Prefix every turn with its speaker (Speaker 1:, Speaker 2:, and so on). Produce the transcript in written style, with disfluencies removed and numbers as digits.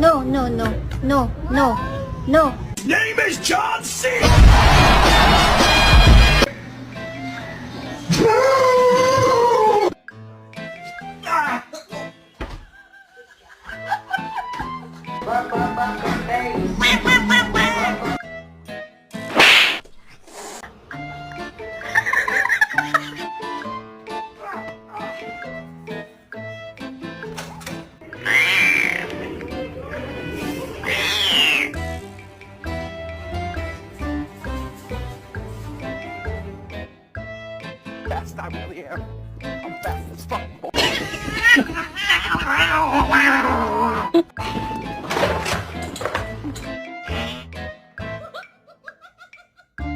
Speaker 1: No, no, no, no, no, no.
Speaker 2: Name is John C. Fast, I really am. I'm fast as fuck.